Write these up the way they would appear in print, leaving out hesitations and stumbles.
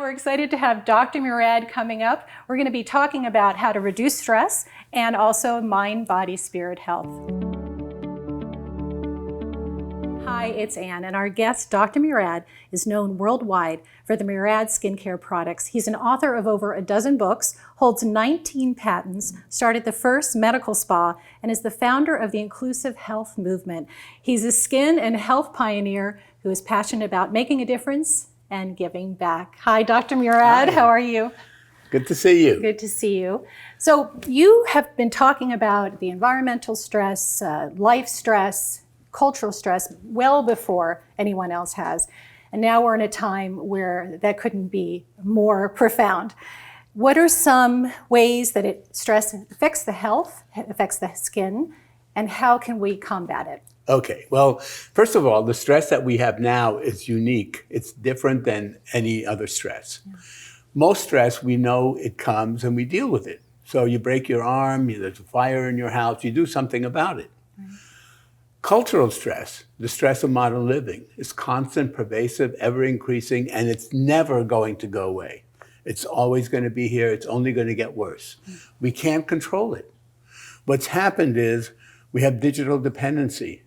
we're excited to have Dr. Murad coming up. We're going to be talking about how to reduce stress and also mind, body, spirit health. Hi, it's Ann, and our guest, Dr. Murad, is known worldwide for the Murad skincare products. He's an author of over a dozen books, holds 19 patents, started the first medical spa, and is the founder of the inclusive health movement. He's a skin and health pioneer who is passionate about making a difference and giving back. Hi, Dr. Murad. Hi. How are you? Good to see you. Good to see you. So you have been talking about the environmental stress, life stress, cultural stress well before anyone else has. And now we're in a time where that couldn't be more profound. What are some ways that stress affects the health, affects the skin, and how can we combat it? Okay, well, first of all, the stress that we have now is unique. It's different than any other stress. Yeah. Most stress, we know it comes and we deal with it. So you break your arm, there's a fire in your house, you do something about it. Right. Cultural stress, the stress of modern living, is constant, pervasive, ever increasing, and it's never going to go away. It's always going to be here. It's only going to get worse. We can't control it. What's happened is we have digital dependency.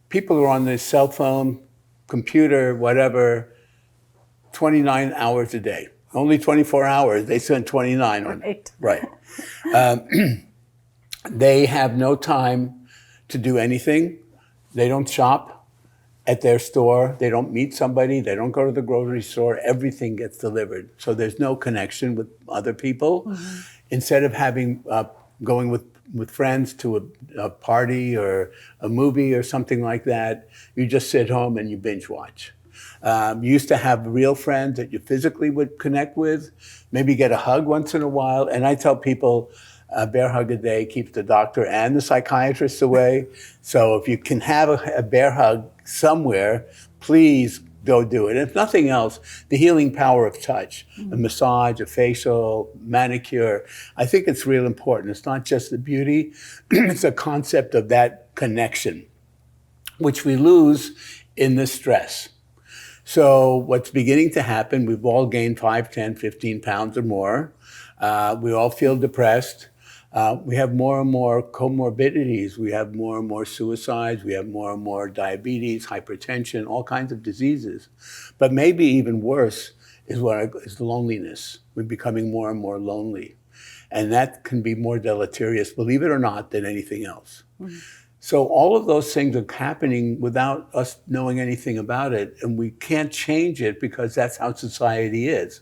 People are on their cell phone, computer, whatever, 29 hours a day. Only 24 hours, they spend 29 on it. Right. They have no time to do anything. They don't shop at their store. They don't meet somebody. They don't go to the grocery store. Everything gets delivered. So there's no connection with other people. Mm-hmm. Instead of having going with friends to a party or a movie or something like that, you just sit home and you binge watch. You used to have real friends that you physically would connect with, maybe get a hug once in a while. And I tell people, a bear hug a day keeps the doctor and the psychiatrist away. So if you can have a bear hug somewhere, please go do it. If nothing else, the healing power of touch, a massage, a facial, manicure, I think it's real important. It's not just the beauty, it's a concept of that connection, which we lose in the stress. So what's beginning to happen, we've all gained 5, 10, 15 pounds or more. We all feel depressed. We have more and more comorbidities. We have more and more suicides. We have more and more diabetes, hypertension, all kinds of diseases. But maybe even worse is loneliness. We're becoming more and more lonely. And that can be more deleterious, believe it or not, than anything else. Mm-hmm. So all of those things are happening without us knowing anything about it. And we can't change it because that's how society is.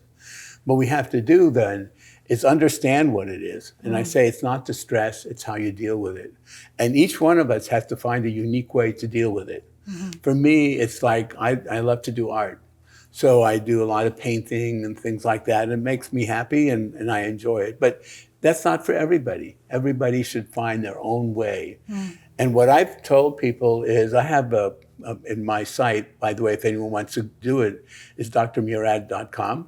What we have to do then is understand what it is. And I say it's not the stress, it's how you deal with it. And each one of us has to find a unique way to deal with it. Mm-hmm. For me, it's like I love to do art. So I do a lot of painting and things like that. And it makes me happy and I enjoy it. But that's not for everybody. Everybody should find their own way. Mm. And what I've told people is I have in my site, by the way, if anyone wants to do it, is drmurad.com.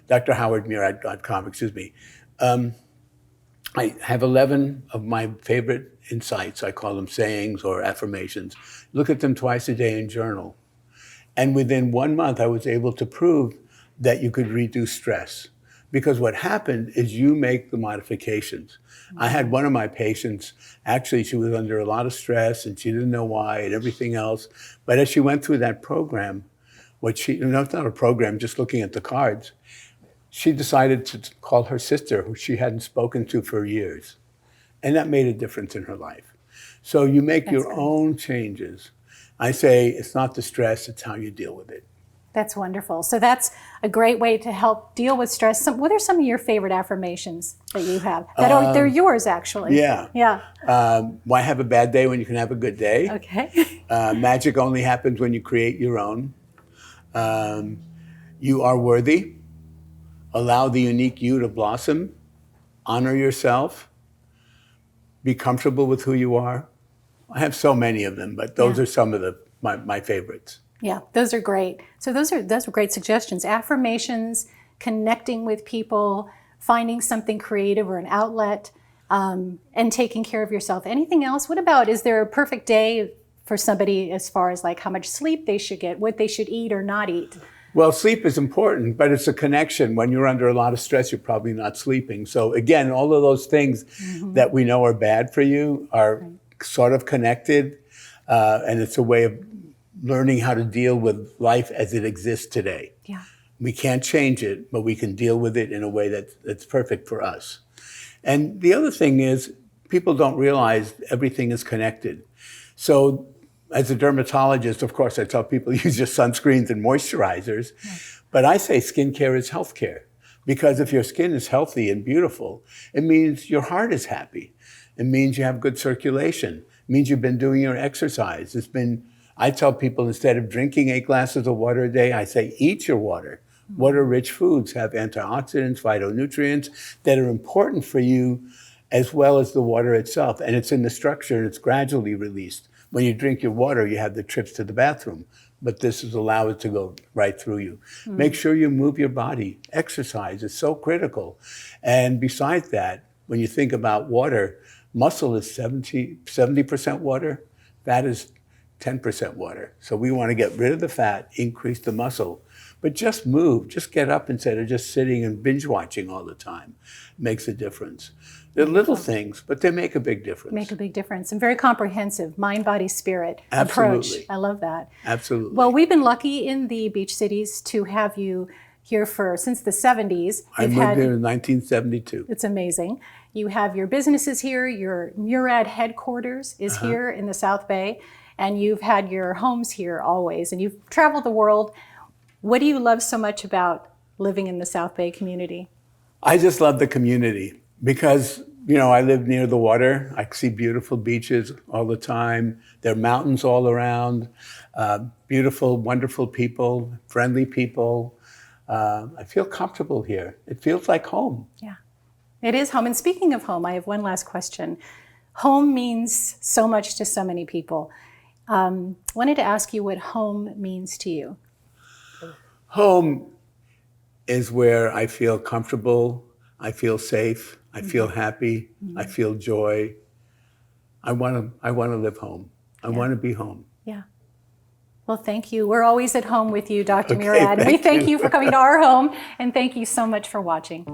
DrHowardMurad.com, excuse me. I have 11 of my favorite insights. I call them sayings or affirmations. Look at them twice a day and journal. And within 1 month, I was able to prove that you could reduce stress. Because what happened is you make the modifications. I had one of my patients, actually, she was under a lot of stress and she didn't know why and everything else. But as she went through that program, it's not a program, just looking at the cards, she decided to call her sister, who she hadn't spoken to for years. And that made a difference in her life. So you make your own changes. I say it's not the stress, it's how you deal with it. That's wonderful. So that's a great way to help deal with stress. What are some of your favorite affirmations that you have? They're yours, actually. Yeah. Yeah. Why have a bad day when you can have a good day? Okay. Magic only happens when you create your own. You are worthy. Allow the unique you to blossom. Honor yourself. Be comfortable with who you are. I have so many of them, but those are some of my favorites. Yeah, those are great. So those are great suggestions. Affirmations, connecting with people, finding something creative or an outlet, and taking care of yourself. Anything else? What about, is there a perfect day for somebody as far as like how much sleep they should get, what they should eat or not eat? Well, sleep is important, but it's a connection. When you're under a lot of stress, you're probably not sleeping. So again, all of those things that we know are bad for you are sort of connected. And it's a way of learning how to deal with life as it exists today. Yeah. We can't change it, but we can deal with it in a way that's perfect for us. And the other thing is, people don't realize everything is connected. So as a dermatologist, of course, I tell people use your sunscreens and moisturizers, but I say skincare is healthcare. Because if your skin is healthy and beautiful, it means your heart is happy. It means you have good circulation. It means you've been doing your exercise. I tell people, instead of drinking 8 glasses of water a day, I say eat your water. Water-rich foods have antioxidants, phytonutrients that are important for you, as well as the water itself. And it's in the structure, and it's gradually released. When you drink your water, you have the trips to the bathroom, but this is allow it to go right through you. Make sure you move your body. Exercise is so critical. And besides that, when you think about water, muscle is 70% water, fat is 10% water. So we want to get rid of the fat, increase the muscle, but just move, just get up instead of just sitting and binge watching all the time. It makes a difference. They're little things, but they make a big difference. Make a big difference, and very comprehensive mind, body, spirit Absolutely. approach. I love that. Absolutely. Well, we've been lucky in the beach cities to have you here since the 70s. I moved here in 1972. It's amazing. You have your businesses here. Your Murad headquarters is here in the South Bay, and you've had your homes here always, and you've traveled the world. What do you love so much about living in the South Bay community? I just love the community because, I live near the water. I see beautiful beaches all the time. There are mountains all around, beautiful, wonderful people, friendly people. I feel comfortable here. It feels like home. Yeah, it is home. And speaking of home, I have one last question. Home means so much to so many people. Wanted to ask you what home means to you. Home is where I feel comfortable, I feel safe, I feel happy, I feel joy. I want to live home. I want to be home. Yeah. Well, thank you. We're always at home with you, Dr. Okay, Murad. We thank you. you for coming to our home, and thank you so much for watching.